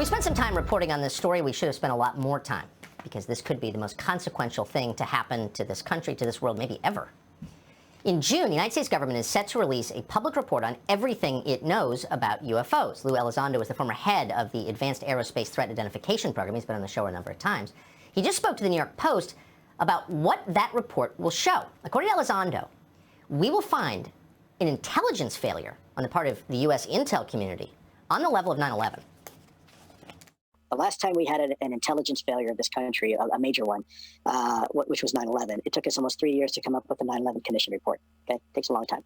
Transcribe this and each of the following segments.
We spent some time reporting on this story. We should have spent a lot more time, because this could be the most consequential thing to happen to this country, to this world, maybe ever. In June, the United States government is set to release a public report on everything it knows about UFOs. Lou Elizondo is the former head of the Advanced Aerospace Threat Identification Program. He's been on the show a number of times. He just spoke to the New York Post about what that report will show. According to Elizondo, we will find an intelligence failure on the part of the U.S. intel community on the level of 9/11. The last time we had an intelligence failure of this country, a major one, which was 9/11, it took us almost 3 years to come up with the 9/11 Commission report. Okay, it takes a long time.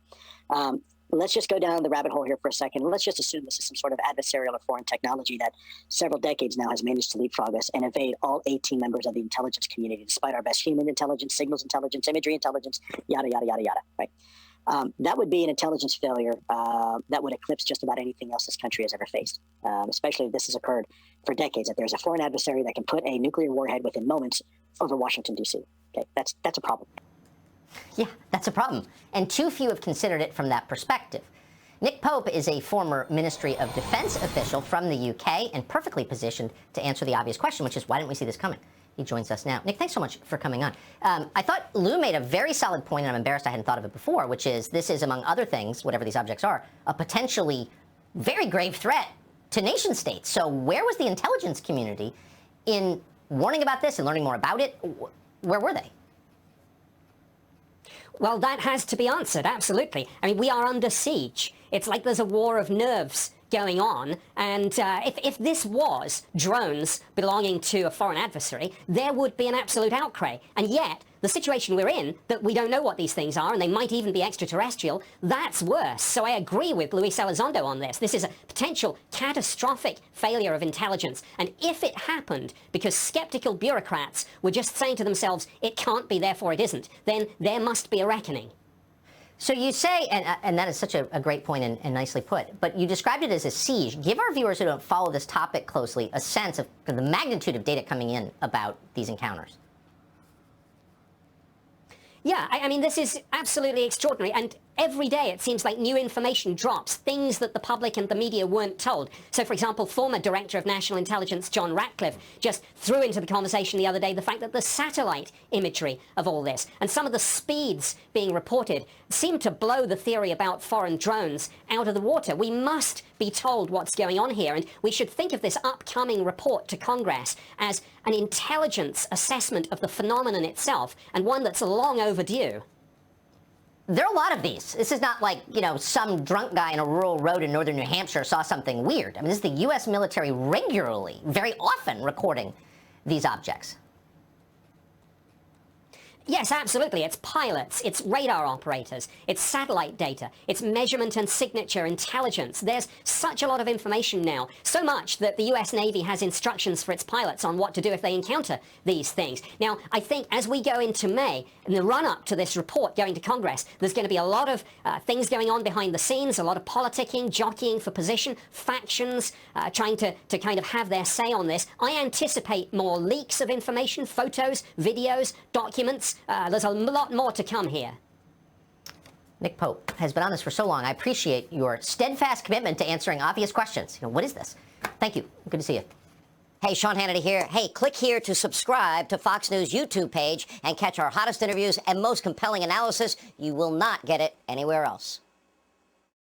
Let's just go down the rabbit hole here for a second. Let's just assume this is some sort of adversarial or foreign technology that several decades now has managed to leapfrog us and evade all 18 members of the intelligence community, despite our best human intelligence, signals intelligence, imagery intelligence, yada, yada, yada, yada, right? That would be an intelligence failure that would eclipse just about anything else this country has ever faced, especially if this has occurred for decades, that there's a foreign adversary that can put a nuclear warhead within moments over Washington, D.C. Okay, that's a problem. Yeah, that's a problem. And too few have considered it from that perspective. Nick Pope is a former Ministry of Defense official from the UK and perfectly positioned to answer the obvious question, which is, why didn't we see this coming? He joins us now. Nick, thanks so much for coming on. I thought Lou made a very solid point, and I'm embarrassed I hadn't thought of it before, which is this is, among other things, whatever these objects are, a potentially very grave threat to nation states. So where was the intelligence community in warning about this and learning more about it? Where were they? Well, that has to be answered, absolutely. I mean, we are under siege. It's like there's a war of nerves going on, and if this was drones belonging to a foreign adversary, there would be an absolute outcry. And yet, the situation we're in, that we don't know what these things are, and they might even be extraterrestrial, that's worse. So I agree with Luis Elizondo on this. This is a potential catastrophic failure of intelligence. And if it happened because skeptical bureaucrats were just saying to themselves, it can't be, therefore it isn't, then there must be a reckoning. So you say, and that is such a great point and nicely put, but you described it as a siege. Give our viewers who don't follow this topic closely a sense of the magnitude of data coming in about these encounters. Yeah, I mean, this is absolutely extraordinary, and every day it seems like new information drops, things that the public and the media weren't told. So, for example, former Director of National Intelligence John Ratcliffe just threw into the conversation the other day the fact that the satellite imagery of all this and some of the speeds being reported seem to blow the theory about foreign drones out of the water. We must be told what's going on here, and we should think of this upcoming report to Congress as an intelligence assessment of the phenomenon itself, and one that's long overdue. There are a lot of these. This is not like, you know, some drunk guy in a rural road in northern New Hampshire saw something weird. I mean, this is the U.S. military regularly, very often, recording these objects. Yes, absolutely. It's pilots, it's radar operators, it's satellite data, it's measurement and signature intelligence. There's such a lot of information now, so much that the US Navy has instructions for its pilots on what to do if they encounter these things. Now, I think as we go into May, in the run-up to this report going to Congress, there's going to be a lot of things going on behind the scenes, a lot of politicking, jockeying for position, factions trying to kind of have their say on this. I anticipate more leaks of information, photos, videos, documents. There's a lot more to come here. Nick Pope has been on this for so long. I appreciate your steadfast commitment to answering obvious questions. You know, what is this? Thank you. Good to see you. Hey, Sean Hannity here. Hey, click here to subscribe to Fox News YouTube page and catch our hottest interviews and most compelling analysis. You will not get it anywhere else.